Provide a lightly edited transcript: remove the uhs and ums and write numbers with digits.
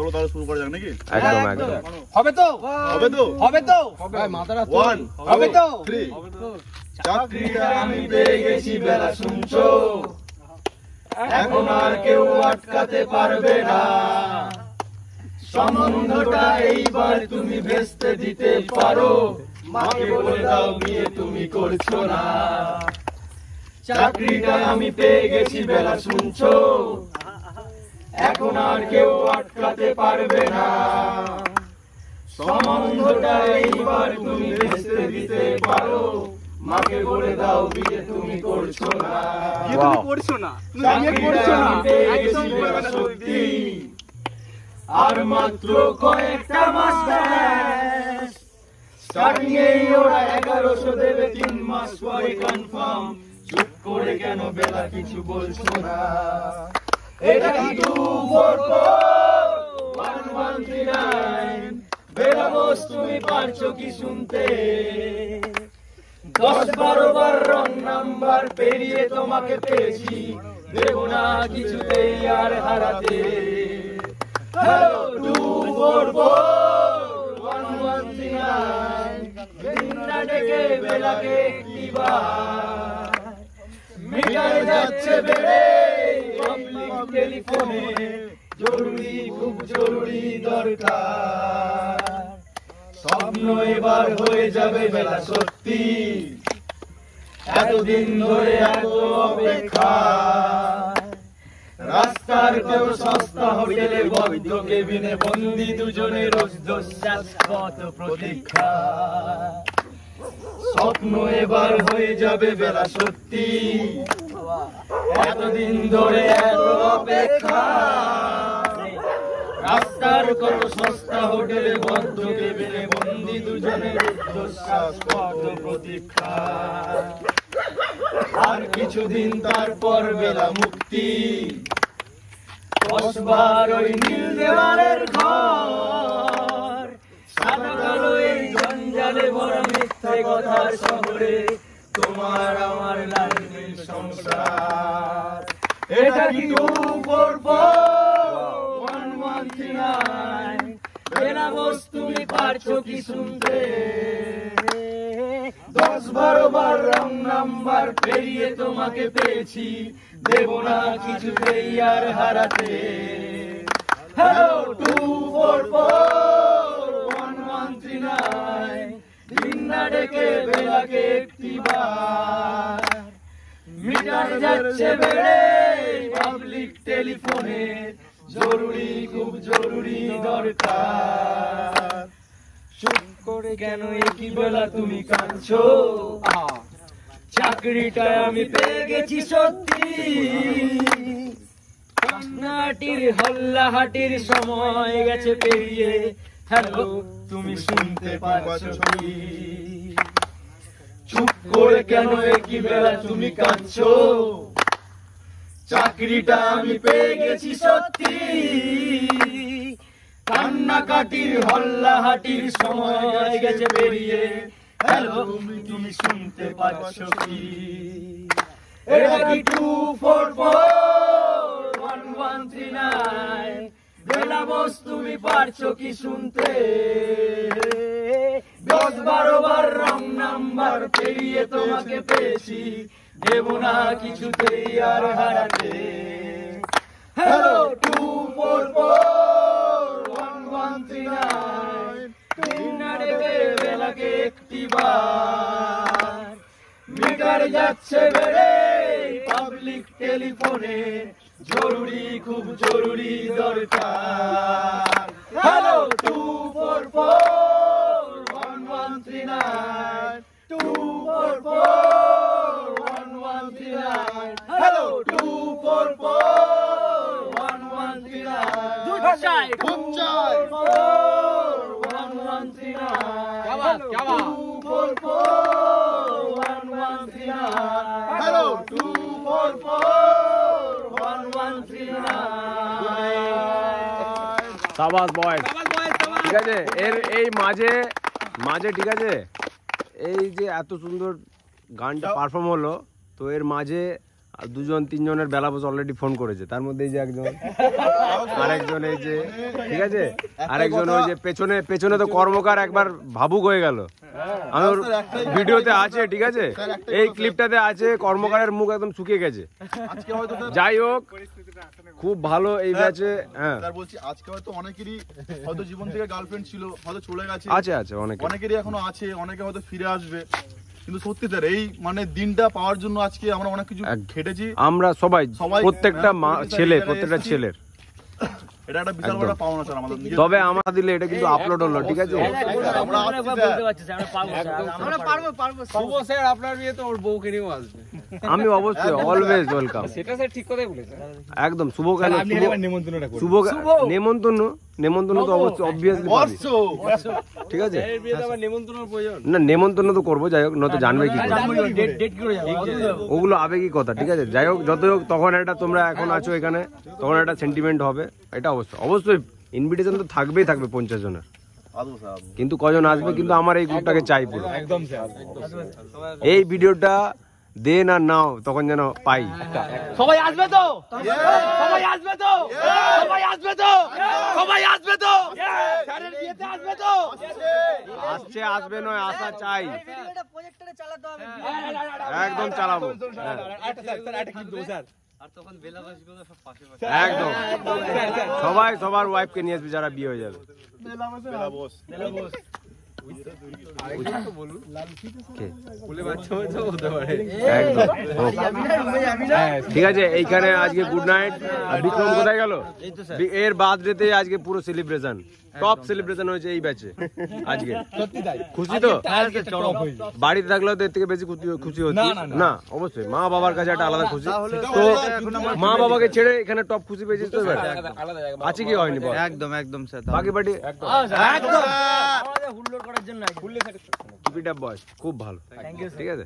চলো তাহলে শুরু করা যাক নাকি? একদম একদম। হবে তো? হবে তো? হবে তো? ভাই মাথাটা 1 হবে তো? 3 হবে তো? চাকরিটা আমি পেয়ে গেছি বেলা শুনছো, এখন আর কেউ আটকাতে পারবে না। সম্বন্ধটা এইবার তুমি ভেস্তে দিতে পারো, মাকে বলে দাও বিয়ে তুমি করছো না। চাকরিটা আমি পেয়ে গেছি বেলা শুনছো, এখন আর কেউ আটকাতে পারবে না। সম্বন্ধটা এইবার তুমি ভেস্তে দিতে পারো, মাকে বলে দাও বিয়ে তুমি করছো না। Wow. করছো না? চাকরিটা আমি পেয়ে গেছি বেলা সত্যি, আর মাত্র কয়েকটা মাস ব্যাস। স্টার্টিং এই ওরা 1100 দেবে, 3 মাস পরে কনফার্ম। চুপ করে কেন বেলা কিছু বলছো না? এটা কি 244-1139? বেলা বস তুমি পারছো কি শুনতে? 10-12 বার রং নাম্বার পেরিয়ে তোমাকে পেয়েছি, দেব না কিছুতেই আর হারাতে। হ্যালো 244-1139, দিনটা ডেকে বেলাকে একটিবার। মিটার যাচ্ছে বেড়ে পাবলিক টেলিফোনে, জরুরি খুব জরুরি দরকার। স্বপ্ন এবার হয়ে যাবে বেলা সত্যি, এতদিন ধরে এত অপেক্ষা। রাস্তার কত সস্তা হোটেলে বদ্ধ কেবিনে বন্দি দুজনে রোজ দোষ কত প্রতীক্ষা। স্বপ্ন এবার হয়ে যাবে বেলা সত্যি, এতদিন ধরে এত অপেক্ষা। রাস্তার কত সস্তা হোটেলে বদ্ধ কেবিনে বন্দি দুজনে রুদ্ধশ্বাস কত প্রতীক্ষা। আর কিছুদিন তারপর বেলা মুক্তি, 10 বার ওই নীল দেওয়ালের ঘর। সাদা কালো এই জঞ্জালে ভরা মিথ্যে কথার শহরে তোমার আমার লাল নীল সংসার। এটা কি 244-1139? বেলা বস তুমি পারছো কি শুনতে? 10-12 বার রং নাম্বার পেরিয়ে তোমাকে পেয়েছি, দেব না কিছুতেই আর হারাতে। হ্যালো 244-1139, দিন না ডেকে বেলাকে একটিবার। মিটার যাচ্ছে বেড়ে পাবলিক টেলিফোনে, জরুরি খুব জরুরি দরকার। চুপ করে কেন একই বেলা তুমি কাঁদছো? চাকরিটা আমি পেয়ে গেছি সত্যি, কান্নাহাটির হল্লাহাটির সময় গেছে পেরিয়ে। হ্যালো তুমি শুনতে পাচ্ছো কি? চুপ করে কেন একই বেলা তুমি কাঁদছো? চাকরিটা আমি পেয়ে গেছি সত্যি, কান্নাকাটির হল্লাহাটির সময় গেছে পেরিয়ে। হ্যালো তুমি শুনতে পাচ্ছো কি? এটা কি 244-1139? বেলা বস তুমি পারছো কি শুনতে? 10-12 বার রং নাম্বার পেরিয়ে তোমাকে পেয়েছি, দেব না কিছুতেই আর হারাতে। হ্যালো 244-1139, দিন না ডেকে বেলাকে একটিবার। মিটার যাচ্ছে বেড়ে পাবলিক টেলিফোনে, জরুরি খুব জরুরি দরকার। Hello 244-1139, 244-1139, hello 244-1139, 244-1139, hello 244-1139। সাবাস বয়েজ। ঠিক আছে, এর এই মাঝে ঠিক আছে, এই যে এত সুন্দর গানটা পারফর্ম হলো, তো এর মাঝে আর 2-3 জনের বেলা বস অলরেডি ফোন করেছে, তার মধ্যে এই যে একজন, আরেকজন এই যে, ঠিক আছে, আরেকজন ওই যে পেছনে পেছনে তো কর্মকার একবার ভাবুক হয়ে গেল। আমার ভিডিওতে আছে, ঠিক আছে, এই ক্লিপটাতে আছে, কর্মকারের মুখ একদম শুকিয়ে গেছে। যাই হোক, খুব ভালো এই ম্যাচে। হ্যাঁ স্যার বলছি, আজকে হয়তো অনেকেরই হয়তো জীবন থেকে গার্লফ্রেন্ড ছিল, হয়তো চলে গেছে, আছে অনেকেরই এখনো আছে, অনেকে হয়তো ফিরে আসবে। কিন্তু সত্যি স্যার, এই মানে দিনটা পাওয়ার জন্য আজকে আমরা অনেক কিছু খেটেছি, আমরা সবাই, প্রত্যেকটা ছেলে, প্রত্যেকটা ছেলের এটা একটা বিশাল বড় পাওনা স্যার আমাদের। তবে আমরা দিলে এটা কিন্তু আপলোড হলো, ঠিক আছে। আমি অবশ্যই অলওয়েজ ওয়েলকাম। সেটা স্যার ঠিক কথাই বলেছেন একদম। শুভ কেন শুভ নেমন্তন্ন তো অবশ্যই অবভিয়াসলি, ঠিক আছে। না নেমন্তন্ন তো করবো, যাই হোক, নয়তো জানবে কি করে, ওগুলো আবেগী কথা, ঠিক আছে। যাই হোক, যত হোক, তখন একটা তোমরা এখন আছো এখানে, তখন একটা সেন্টিমেন্ট হবে, এটা অবশ্যই ইনভিটেশন তো থাকবেই থাকবে 50 জনের, কিন্তু কজন আসবে কিন্তু আমার এই গ্রুপটাকে চাই পুরো। এই ভিডিওটা দেন আর নাও, তখন যেন পাই। সবাই আসবে তো, সবাই আসবে তো, সবাই আসবে তো, সবাই আসবে তো, স্যারের বিয়েতে আসবে তো, আসবে নয়, আসা চাই, একদম চালাবো, একদম। সবাই সবার ওয়াইফকে নিয়ে আসবে যারা বিয়ে হয়ে যাবে। ঠিক আছে, এইখানে আজকে গুড নাইট। বিক্রম কোথায় গেল? এর বার্থডেতে আজকে পুরো সেলিব্রেশন, টপ সেলিব্রেশন হয়েছে এই ব্যাচে আজকে। খুশি তো? বাড়িতে থাকলেও তো এর থেকে বেশি খুশি হচ্ছে না? অবশ্যই মা বাবার কাছে একটা আলাদা খুশি। তো মা বাবাকে ছেড়ে এখানে টপ খুশি পেয়েছিস তো? এবার আছে কি হয়নি? একদম একদম স্যার। বাকি পার্টি একদম হুল্লোড় করার জন্য খুব ভালো, ঠিক আছে।